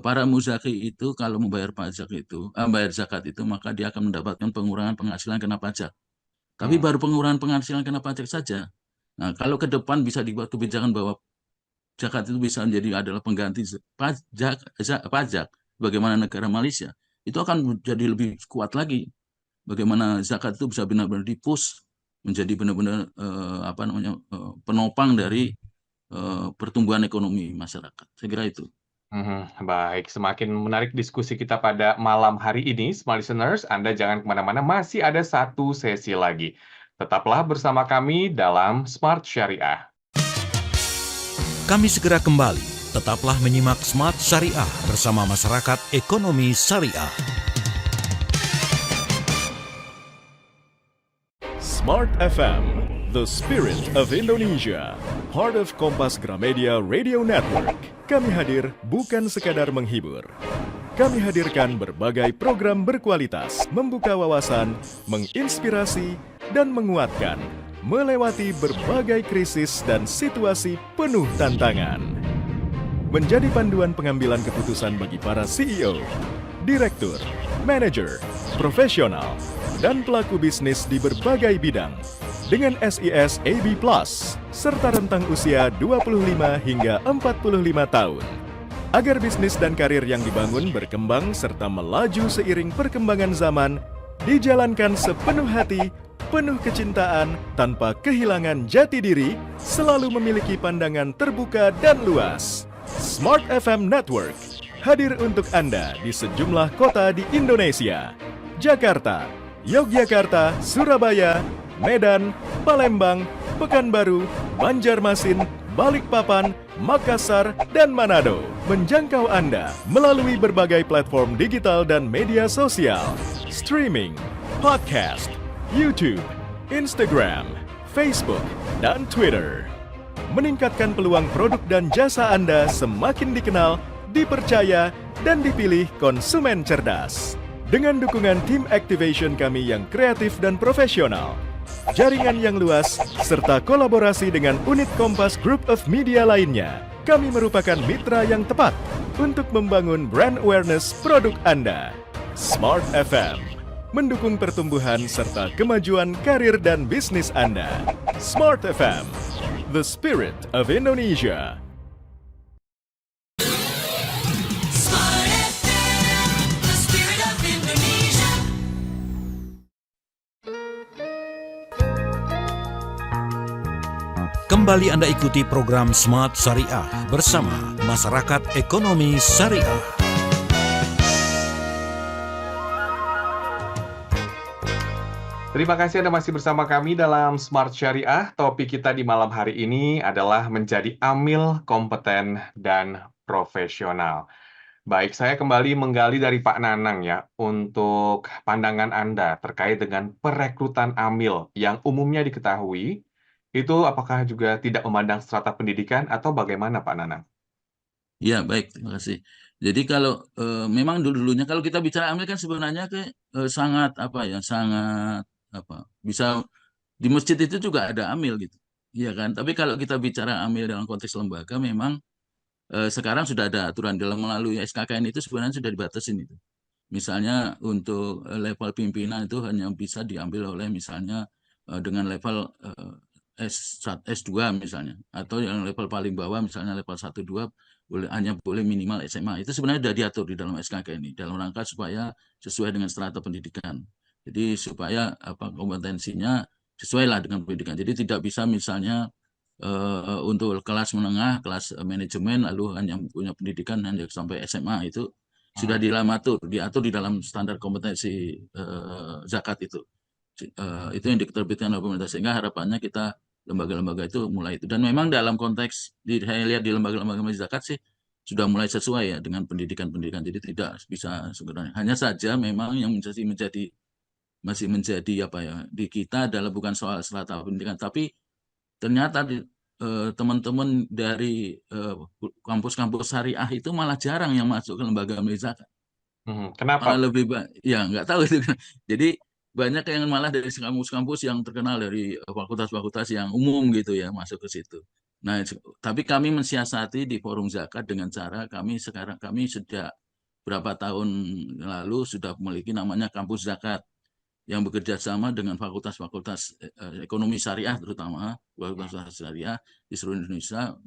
para muzaki itu kalau membayar pajak itu, bayar zakat itu, maka dia akan mendapatkan pengurangan penghasilan kena pajak. Tapi baru pengurangan penghasilan kena pajak saja. Nah, kalau ke depan bisa dibuat kebijakan bahwa zakat itu bisa menjadi adalah pengganti pajak, bagaimana negara Malaysia, itu akan menjadi lebih kuat lagi. Bagaimana zakat itu bisa benar-benar dipush menjadi benar-benar penopang dari pertumbuhan ekonomi masyarakat. Saya kira itu. Baik, semakin menarik diskusi kita pada malam hari ini, smart listeners. Anda jangan kemana-mana, masih ada satu sesi lagi. Tetaplah bersama kami dalam Smart Syariah. Kami segera kembali. Tetaplah menyimak Smart Syariah bersama Masyarakat Ekonomi Syariah. Smart FM, the spirit of Indonesia. Part of Kompas Gramedia Radio Network. Kami hadir bukan sekadar menghibur. Kami hadirkan berbagai program berkualitas, membuka wawasan, menginspirasi, dan menguatkan, melewati berbagai krisis dan situasi penuh tantangan. Menjadi panduan pengambilan keputusan bagi para CEO, direktur, manajer, profesional, dan pelaku bisnis di berbagai bidang dengan SIS AB+, serta rentang usia 25 hingga 45 tahun. Agar bisnis dan karir yang dibangun berkembang serta melaju seiring perkembangan zaman, dijalankan sepenuh hati, penuh kecintaan, tanpa kehilangan jati diri, selalu memiliki pandangan terbuka dan luas. Smart FM Network hadir untuk Anda di sejumlah kota di Indonesia. Jakarta, Yogyakarta, Surabaya, Medan, Palembang, Pekanbaru, Banjarmasin, Balikpapan, Makassar, dan Manado. Menjangkau Anda melalui berbagai platform digital dan media sosial, streaming, podcast, YouTube, Instagram, Facebook, dan Twitter. Meningkatkan peluang produk dan jasa Anda semakin dikenal, dipercaya, dan dipilih konsumen cerdas. Dengan dukungan tim activation kami yang kreatif dan profesional, jaringan yang luas, serta kolaborasi dengan unit Kompas Group of Media lainnya, kami merupakan mitra yang tepat untuk membangun brand awareness produk Anda. Smart FM mendukung pertumbuhan serta kemajuan karir dan bisnis Anda. Smart FM, the spirit of Indonesia. Smart FM, the spirit of Indonesia. Kembali Anda ikuti program Smart Syariah bersama Masyarakat Ekonomi Syariah. Terima kasih Anda masih bersama kami dalam Smart Syariah. Topik kita di malam hari ini adalah menjadi amil kompeten dan profesional. Baik, saya kembali menggali dari Pak Nanang ya, untuk pandangan Anda terkait dengan perekrutan amil yang umumnya diketahui, itu apakah juga tidak memandang strata pendidikan atau bagaimana Pak Nanang? Ya, baik, terima kasih. Jadi kalau memang dulu-dulunya kalau kita bicara amil kan sebenarnya sangat bisa di masjid itu juga ada amil gitu. Iya kan? Tapi kalau kita bicara amil dalam konteks lembaga memang sekarang sudah ada aturan dalam melalui SKKN itu sebenarnya sudah dibatasin itu. Misalnya untuk level pimpinan itu hanya bisa diambil oleh misalnya dengan level S2 misalnya, atau yang level paling bawah misalnya level 1-2 hanya boleh minimal SMA. Itu sebenarnya sudah diatur di dalam SKK ini dalam rangka supaya sesuai dengan strata pendidikan. Jadi supaya kompetensinya sesuai lah dengan pendidikan. Jadi tidak bisa misalnya untuk kelas menengah, kelas manajemen lalu hanya punya pendidikan hanya sampai SMA, itu sudah diatur di dalam standar kompetensi zakat itu. Itu yang diterbitkan oleh pemerintah, sehingga harapannya kita lembaga-lembaga itu mulai itu. Dan memang dalam konteks saya lihat di lembaga-lembaga zakat sih sudah mulai sesuai ya dengan pendidikan-pendidikan. Jadi tidak bisa sebenarnya. Hanya saja memang yang masih menjadi di kita adalah bukan soal strata pendidikan, tapi ternyata teman-teman dari kampus-kampus syariah itu malah jarang yang masuk ke lembaga zakat. Kenapa? Malah lebih ya nggak tahu itu. Jadi banyak yang malah dari kampus-kampus yang terkenal dari fakultas-fakultas yang umum gitu ya masuk ke situ. Nah, tapi kami mensiasati di Forum Zakat dengan cara kami sejak berapa tahun lalu sudah memiliki namanya Kampus Zakat yang bekerja sama dengan fakultas-fakultas ekonomi syariah, terutama fakultas syariah di seluruh Indonesia,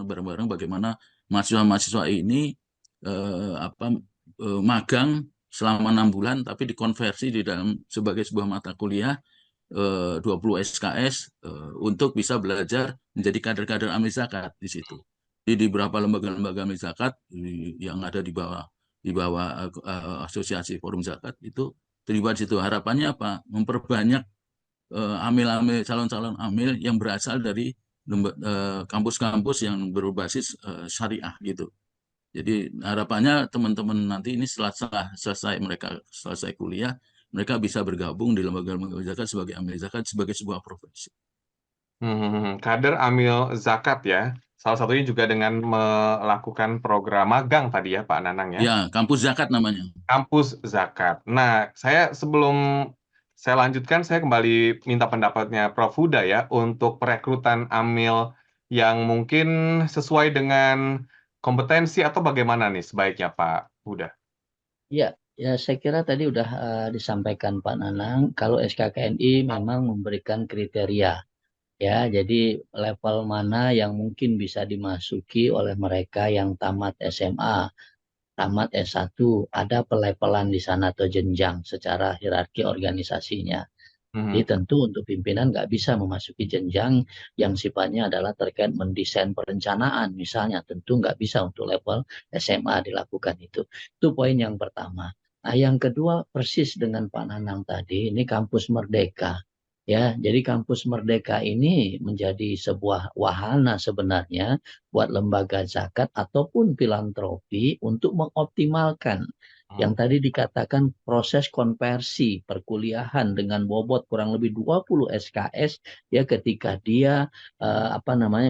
bareng-bareng bagaimana mahasiswa-mahasiswa ini magang selama 6 bulan tapi dikonversi di dalam sebagai sebuah mata kuliah 20 SKS untuk bisa belajar menjadi kader-kader amil zakat di situ. Di beberapa lembaga-lembaga amil zakat yang ada di bawah asosiasi Forum Zakat itu terlibat di situ. Harapannya apa? Memperbanyak amil-amil calon-calon amil yang berasal dari kampus-kampus yang berbasis syariah gitu. Jadi harapannya teman-teman nanti ini setelah selesai kuliah, mereka bisa bergabung di lembaga-lembaga zakat sebagai amil zakat sebagai sebuah profesi. Kader amil zakat ya. Salah satunya juga dengan melakukan program magang tadi ya Pak Nanang ya. Ya, kampus zakat namanya. Kampus zakat. Nah, sebelum saya lanjutkan, saya kembali minta pendapatnya Prof. Huda ya untuk perekrutan amil yang mungkin sesuai dengan kompetensi atau bagaimana nih sebaiknya Pak Huda? Ya, saya kira tadi udah disampaikan Pak Nanang, kalau SKKNI memang memberikan kriteria. Ya, jadi level mana yang mungkin bisa dimasuki oleh mereka yang tamat SMA, tamat S1, ada pelevelan di sana atau jenjang secara hierarki organisasinya. Jadi tentu untuk pimpinan nggak bisa memasuki jenjang yang sifatnya adalah terkait mendesain perencanaan misalnya, tentu nggak bisa untuk level SMA dilakukan itu. Itu poin yang pertama. Nah, yang kedua persis dengan Pak Nanang tadi, ini kampus Merdeka. Ya, jadi kampus Merdeka ini menjadi sebuah wahana sebenarnya buat lembaga zakat ataupun filantropi untuk mengoptimalkan yang tadi dikatakan proses konversi perkuliahan dengan bobot kurang lebih 20 SKS ya ketika dia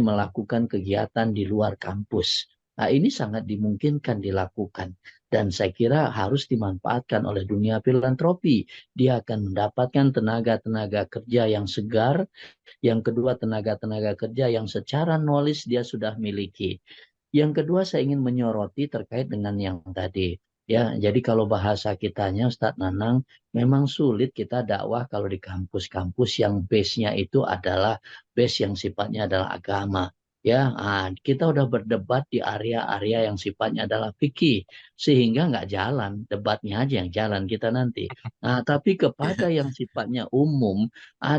melakukan kegiatan di luar kampus. Nah, ini sangat dimungkinkan dilakukan dan saya kira harus dimanfaatkan oleh dunia filantropi. Dia akan mendapatkan tenaga-tenaga kerja yang segar, yang kedua tenaga-tenaga kerja yang secara knowledge dia sudah miliki. Yang kedua saya ingin menyoroti terkait dengan yang tadi. Ya, jadi kalau bahasa kitanya Ustadz Nanang, memang sulit kita dakwah kalau di kampus-kampus yang base-nya itu adalah base yang sifatnya adalah agama. Ya, kita udah berdebat di area-area yang sifatnya adalah fikih, sehingga nggak jalan, debatnya aja yang jalan kita nanti. Nah, tapi kepada yang sifatnya umum,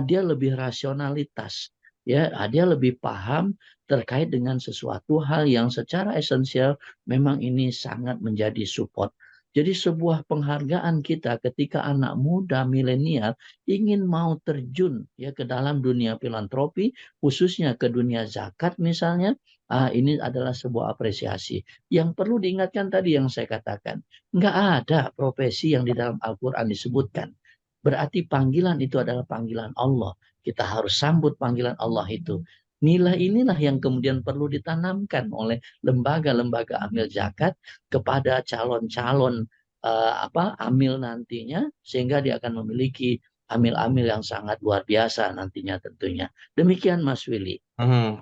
dia lebih rasionalitas. Ya, dia lebih paham terkait dengan sesuatu hal yang secara esensial memang ini sangat menjadi support. Jadi sebuah penghargaan kita ketika anak muda milenial ingin mau terjun ya ke dalam dunia filantropi, khususnya ke dunia zakat misalnya, ini adalah sebuah apresiasi. Yang perlu diingatkan tadi yang saya katakan, nggak ada profesi yang di dalam Al-Quran disebutkan. Berarti panggilan itu adalah panggilan Allah. Kita harus sambut panggilan Allah itu. Nilai inilah yang kemudian perlu ditanamkan oleh lembaga-lembaga amil zakat kepada calon-calon amil nantinya, sehingga dia akan memiliki amil-amil yang sangat luar biasa nantinya tentunya. Demikian Mas Willy.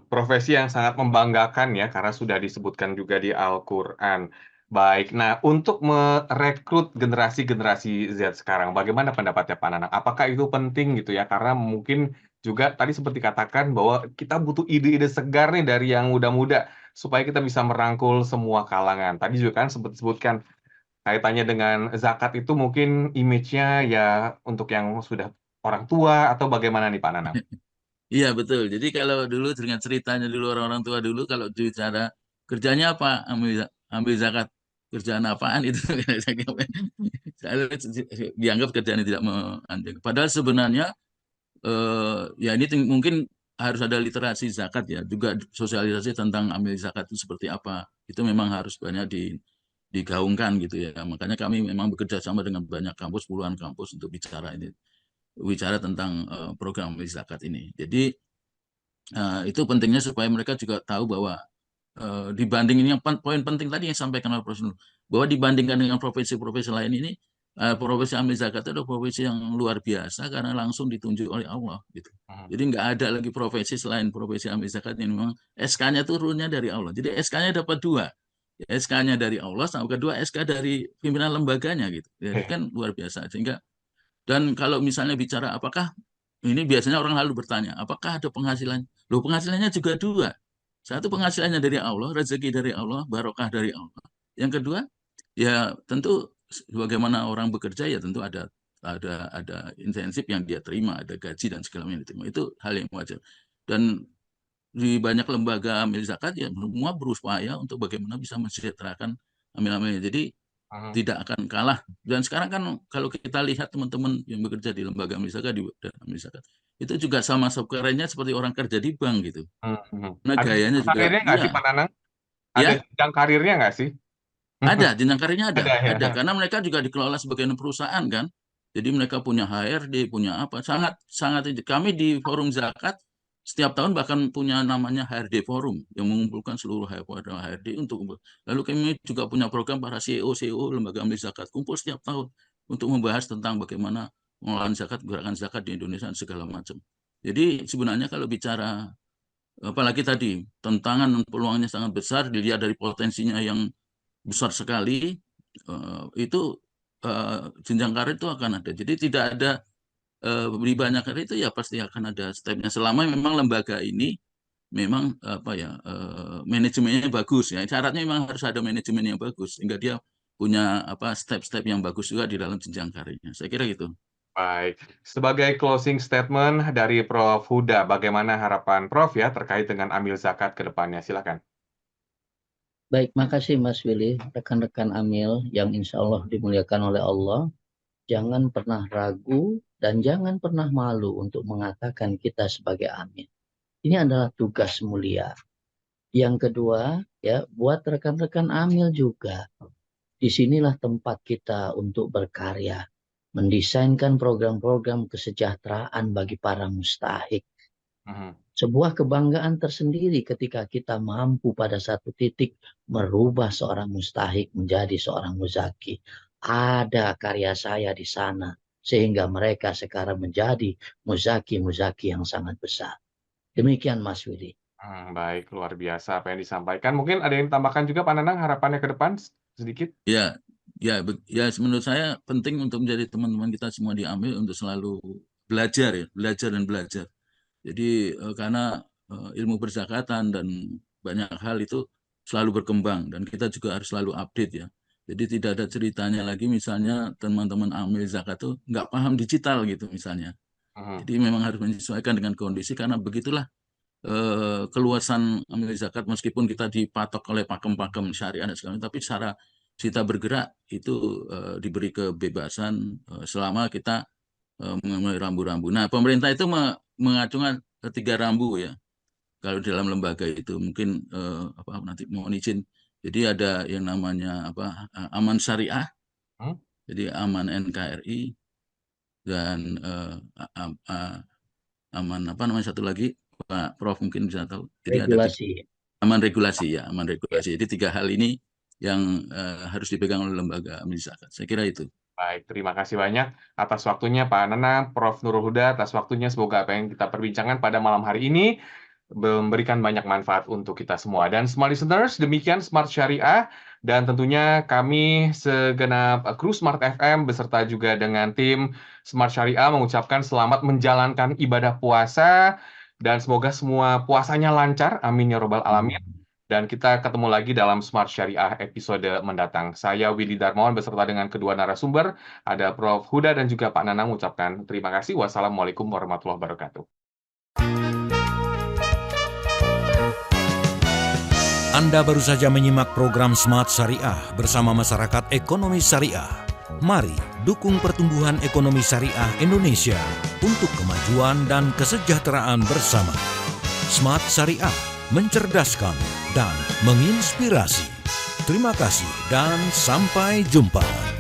Profesi yang sangat membanggakan ya, karena sudah disebutkan juga di Al-Quran. Baik, nah untuk merekrut generasi-generasi Z sekarang, bagaimana pendapatnya Pak Nanang? Apakah itu penting gitu ya? Karena mungkin juga tadi seperti katakan bahwa kita butuh ide-ide segar nih dari yang muda-muda, supaya kita bisa merangkul semua kalangan. Tadi juga kan sempat disebutkan kaitannya dengan zakat itu mungkin image-nya ya untuk yang sudah orang tua atau bagaimana nih Pak Nanang? Iya betul. Jadi kalau dulu dengan ceritanya dulu orang-orang tua dulu kalau bicara kerjanya apa ambil zakat, kerjaan apaan itu dianggap kerjaan yang tidak menanjak. Padahal sebenarnya ya ini mungkin harus ada literasi zakat ya, juga sosialisasi tentang ambil zakat itu seperti apa. Itu memang harus banyak digaungkan gitu ya. Makanya kami memang bekerja sama dengan banyak kampus, puluhan kampus untuk bicara tentang program amil zakat ini. Jadi itu pentingnya supaya mereka juga tahu bahwa dibanding ini yang poin penting tadi yang disampaikan oleh Prof. Nur, bahwa dibandingkan dengan profesi-profesi lain ini Profesi amil zakat itu adalah profesi yang luar biasa karena langsung ditunjuk oleh Allah gitu. Mhm. Jadi nggak ada lagi profesi selain profesi amil zakat yang memang SK-nya turunnya dari Allah. Jadi SK-nya dapat dua. SK-nya dari Allah, sama kedua SK dari pimpinan lembaganya gitu. Jadi Oke. kan luar biasa. Sehingga dan kalau misalnya bicara apakah ini biasanya orang lalu bertanya, apakah ada penghasilan? Loh, penghasilannya juga dua. Satu penghasilannya dari Allah, rezeki dari Allah, barokah dari Allah. Yang kedua, ya tentu bagaimana orang bekerja ya tentu ada intensif yang dia terima, ada gaji dan segala macam yang diterima. Itu hal yang wajar. Dan di banyak lembaga amil zakat ya semua berupaya untuk bagaimana bisa mensejahterakan amil-amilnya. Jadi Mhm. tidak akan kalah. Dan sekarang kan kalau kita lihat teman-teman yang bekerja di lembaga amil zakat dan amil zakat itu juga sama kerennya seperti orang kerja di bank gitu. Mhm. Nah Ada gayanya jenjang juga karirnya nggak sih iya Pak Nanang? Ada ya jenjang karirnya nggak sih? ada jenjang karirnya Ada ya. ada karena mereka juga dikelola sebagai perusahaan kan. Jadi mereka punya HRD, punya apa sangat sangat kami di forum zakat setiap tahun bahkan punya namanya HRD Forum yang mengumpulkan seluruh HRD untuk lalu kami juga punya program para CEO lembaga amil zakat kumpul setiap tahun untuk membahas tentang bagaimana pengelolaan zakat, gerakan zakat di Indonesia dan segala macam. Jadi sebenarnya kalau bicara apalagi tadi tantangan dan peluangnya sangat besar dilihat dari potensinya yang besar sekali itu jenjang karir itu akan ada. Jadi tidak ada di banyak karir itu ya pasti akan ada stepnya selama memang lembaga ini memang apa ya manajemennya bagus ya. Syaratnya memang harus ada manajemen yang bagus sehingga dia punya apa step-step yang bagus juga di dalam jenjang karirnya. Saya kira gitu. Baik. Sebagai closing statement dari Prof. Huda, bagaimana harapan Prof ya terkait dengan amil zakat ke depannya? Silakan. Baik, makasih Mas Willy, rekan-rekan Amil yang insya Allah dimuliakan oleh Allah. Jangan pernah ragu dan jangan pernah malu untuk mengatakan kita sebagai Amil. Ini adalah tugas mulia. Yang kedua, ya, buat rekan-rekan Amil juga. Disinilah tempat kita untuk berkarya, mendesainkan program-program kesejahteraan bagi para mustahik. Sebuah kebanggaan tersendiri ketika kita mampu pada satu titik merubah seorang mustahik menjadi seorang muzaki. Ada karya saya di sana sehingga mereka sekarang menjadi muzaki-muzaki yang sangat besar. Demikian Mas Willy. Baik, luar biasa apa yang disampaikan. Mungkin ada yang ditambahkan juga Pak Nanang harapannya ke depan sedikit? Ya, ya menurut saya penting untuk menjadi teman-teman kita semua diambil untuk selalu belajar ya, belajar dan belajar. Jadi karena ilmu perzakatan dan banyak hal itu selalu berkembang dan kita juga harus selalu update ya. Jadi tidak ada ceritanya lagi misalnya teman-teman amil zakat tuh nggak paham digital gitu misalnya. Jadi memang harus menyesuaikan dengan kondisi karena begitulah keluasan amil zakat meskipun kita dipatok oleh pakem-pakem syariah dan segala macam, tapi secara kita bergerak itu diberi kebebasan selama kita mengenai rambu-rambu. Nah, pemerintah itu mengacungkan 3 rambu ya. Kalau dalam lembaga itu mungkin apa nanti mohon izin. Jadi ada yang namanya apa aman syariah. Jadi aman NKRI dan aman apa namanya satu lagi Pak Prof mungkin bisa tahu. Jadi Regulasi. ada aman regulasi ya, aman regulasi. Jadi 3 hal ini yang harus dipegang oleh lembaga amil zakat. Saya kira itu. Baik, terima kasih banyak atas waktunya Pak Nanang, Prof. Nurul Huda atas waktunya. Semoga apa yang kita perbincangkan pada malam hari ini memberikan banyak manfaat untuk kita semua. Dan Smart Listeners, demikian Smart Syariah. Dan tentunya kami segenap kru Smart FM beserta juga dengan tim Smart Syariah mengucapkan selamat menjalankan ibadah puasa. Dan semoga semua puasanya lancar. Amin ya robbal alamin. Dan kita ketemu lagi dalam Smart Syariah episode mendatang. Saya Willy Darmawan beserta dengan kedua narasumber. Ada Prof. Huda dan juga Pak Nanang mengucapkan terima kasih. Wassalamualaikum warahmatullahi wabarakatuh. Anda baru saja menyimak program Smart Syariah bersama Masyarakat Ekonomi Syariah. Mari dukung pertumbuhan ekonomi syariah Indonesia untuk kemajuan dan kesejahteraan bersama. Smart Syariah, mencerdaskan dan menginspirasi. Terima kasih dan sampai jumpa.